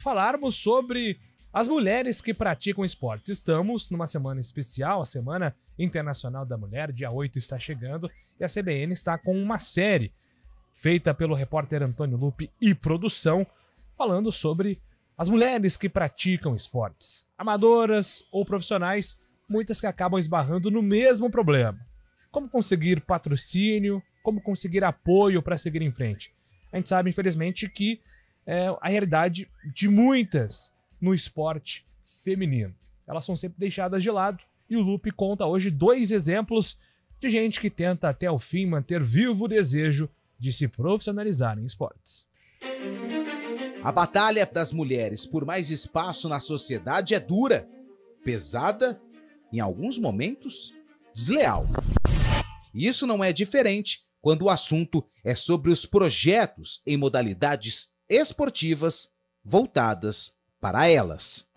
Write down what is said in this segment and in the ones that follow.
falarmos sobre as mulheres que praticam esportes. Estamos numa semana especial, a Semana Internacional da Mulher, dia 8 está chegando, e a CBN está com uma série feita pelo repórter Antônio Lupi e produção, falando sobre as mulheres que praticam esportes, amadoras ou profissionais, muitas que acabam esbarrando no mesmo problema. Como conseguir patrocínio, como conseguir apoio para seguir em frente. A gente sabe, infelizmente, que é a realidade de muitas no esporte feminino. Elas são sempre deixadas de lado e o Lupi conta hoje 2 exemplos de gente que tenta até o fim manter vivo o desejo de se profissionalizar em esportes. A batalha das mulheres por mais espaço na sociedade é dura, pesada, em alguns momentos, desleal. E isso não é diferente quando o assunto é sobre os projetos em modalidades esportivas voltadas para elas.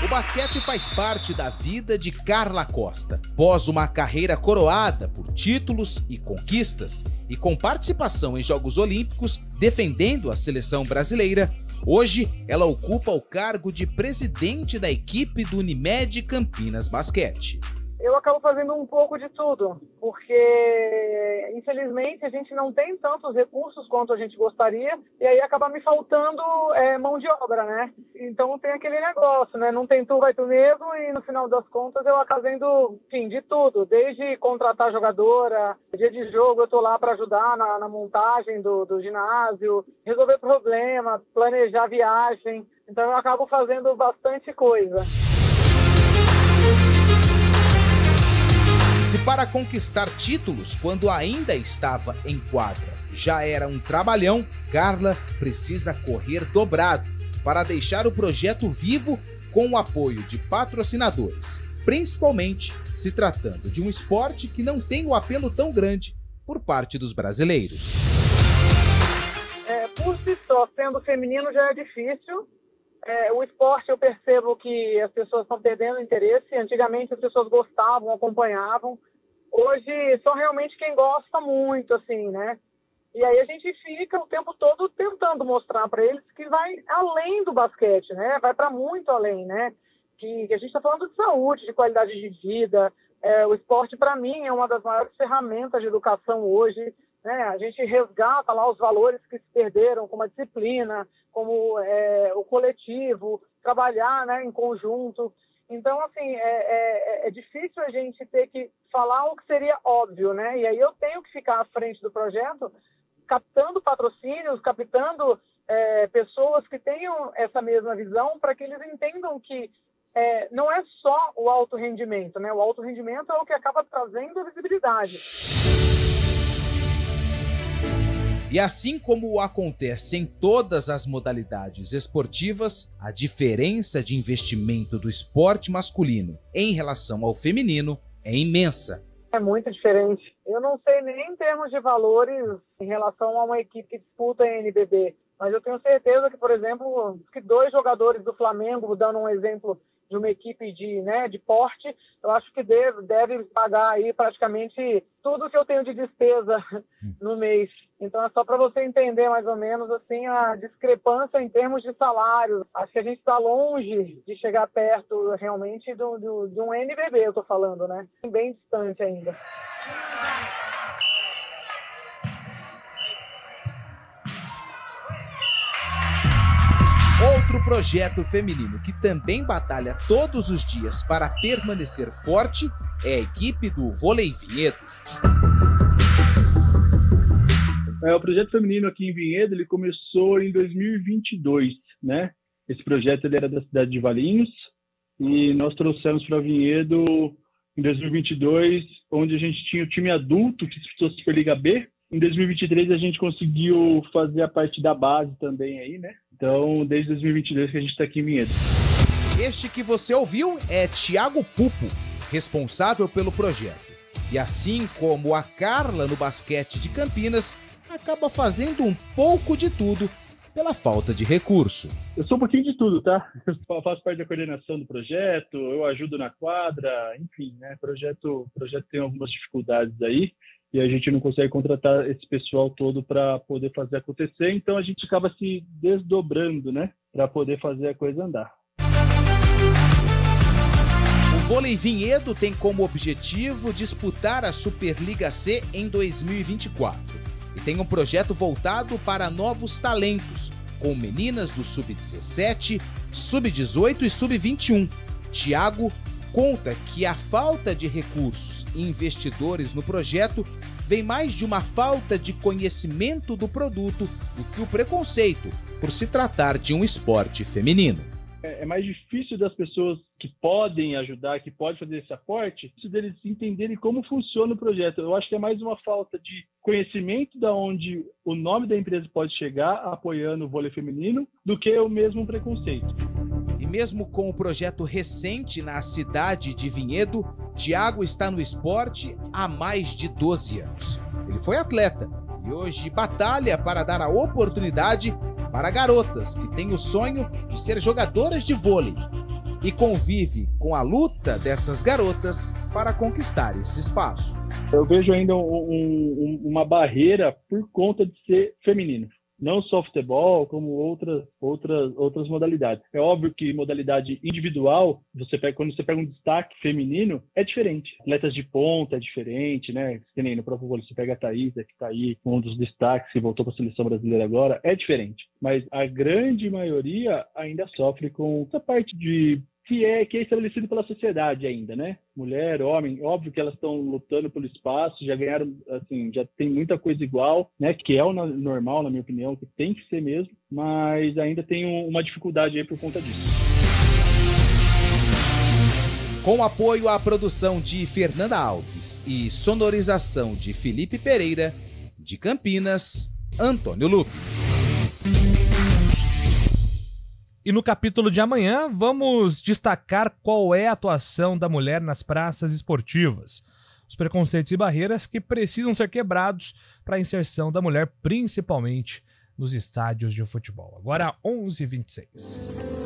O basquete faz parte da vida de Carla Costa. Após uma carreira coroada por títulos e conquistas, e com participação em Jogos Olímpicos, defendendo a seleção brasileira, hoje ela ocupa o cargo de presidente da equipe do Unimed Campinas Basquete. Eu acabo fazendo um pouco de tudo, porque infelizmente a gente não tem tantos recursos quanto a gente gostaria, e aí acaba me faltando mão de obra, né? Então tem aquele negócio, né? Não tem tu, vai tu mesmo, e no final das contas eu acabo fazendo, enfim, de tudo, desde contratar jogadora, dia de jogo eu tô lá para ajudar na montagem do ginásio, resolver problema, planejar viagem, então eu acabo fazendo bastante coisa. Se para conquistar títulos quando ainda estava em quadra já era um trabalhão, Carla precisa correr dobrado para deixar o projeto vivo com o apoio de patrocinadores, principalmente se tratando de um esporte que não tem o apelo tão grande por parte dos brasileiros. Por si só, sendo feminino já é difícil. O esporte eu percebo que as pessoas estão perdendo interesse. Antigamente as pessoas gostavam, acompanhavam. Hoje só realmente quem gosta muito, assim, né? E aí a gente fica o tempo todo tentando mostrar para eles que vai além do basquete, né? Vai para muito além, né? Que a gente está falando de saúde, de qualidade de vida. O esporte, para mim, é uma das maiores ferramentas de educação hoje. Né? A gente resgata lá os valores que se perderam, como a disciplina, como o coletivo, trabalhar, né, em conjunto. Então, assim, é difícil a gente ter que falar o que seria óbvio, né? E aí eu tenho que ficar à frente do projeto, captando patrocínios, captando pessoas que tenham essa mesma visão, para que eles entendam que não é só o alto rendimento, né? O alto rendimento é o que acaba trazendo a visibilidade. E assim como acontece em todas as modalidades esportivas, a diferença de investimento do esporte masculino em relação ao feminino é imensa. É muito diferente. Eu não sei nem em termos de valores em relação a uma equipe que disputa a NBB, mas eu tenho certeza que, por exemplo, que 2 jogadores do Flamengo, dando um exemplo de uma equipe de porte, eu acho que deve pagar aí praticamente tudo que eu tenho de despesa no mês. Então é só para você entender mais ou menos assim a discrepância em termos de salário. Acho que a gente está longe de chegar perto realmente de um NBB, eu estou falando, né? Bem distante ainda. Outro projeto feminino que também batalha todos os dias para permanecer forte é a equipe do Vôlei Vinhedo. O projeto feminino aqui em Vinhedo, ele começou em 2022, né? Esse projeto ele era da cidade de Valinhos e nós trouxemos para Vinhedo em 2022, onde a gente tinha o time adulto que disputou a Superliga B. Em 2023 a gente conseguiu fazer a parte da base também aí, né? Então, desde 2022 que a gente está aqui em Vinhedo. Este que você ouviu é Thiago Pupo, responsável pelo projeto. E assim como a Carla no basquete de Campinas, acaba fazendo um pouco de tudo pela falta de recurso. Eu sou um pouquinho de tudo, tá? Eu faço parte da coordenação do projeto, eu ajudo na quadra, enfim, né? O projeto tem algumas dificuldades aí e a gente não consegue contratar esse pessoal todo para poder fazer acontecer, então a gente acaba se desdobrando, né? Para poder fazer a coisa andar. O Vôlei Vinhedo tem como objetivo disputar a Superliga C em 2024 e tem um projeto voltado para novos talentos, com meninas do Sub-17, Sub-18 e Sub-21. Thiago conta que a falta de recursos e investidores no projeto vem mais de uma falta de conhecimento do produto do que o preconceito por se tratar de um esporte feminino. É mais difícil das pessoas que podem ajudar, que podem fazer esse aporte, deles entenderem como funciona o projeto. Eu acho que é mais uma falta de conhecimento de onde o nome da empresa pode chegar apoiando o vôlei feminino do que o mesmo preconceito. E mesmo com o projeto recente na cidade de Vinhedo, Thiago está no esporte há mais de 12 anos. Ele foi atleta e hoje batalha para dar a oportunidade para garotas que têm o sonho de ser jogadoras de vôlei e convive com a luta dessas garotas para conquistar esse espaço. Eu vejo ainda uma barreira por conta de ser feminino. Não só futebol, como outras modalidades. É óbvio que modalidade individual, quando você pega um destaque feminino, é diferente. Atletas de ponta é diferente, né? Que nem no próprio vôlei, você pega a Thaís, que está aí, um dos destaques, que voltou para a seleção brasileira agora, é diferente. Mas a grande maioria ainda sofre com essa parte que é estabelecido pela sociedade ainda, né? Mulher, homem, óbvio que elas estão lutando pelo espaço, já ganharam, assim, já tem muita coisa igual, né? Que é o normal, na minha opinião, que tem que ser mesmo, mas ainda tem uma dificuldade aí por conta disso. Com apoio à produção de Fernanda Alves e sonorização de Felipe Pereira, de Campinas, Antônio Lupe. E no capítulo de amanhã, vamos destacar qual é a atuação da mulher nas praças esportivas, os preconceitos e barreiras que precisam ser quebrados para a inserção da mulher, principalmente nos estádios de futebol. Agora, 11h26.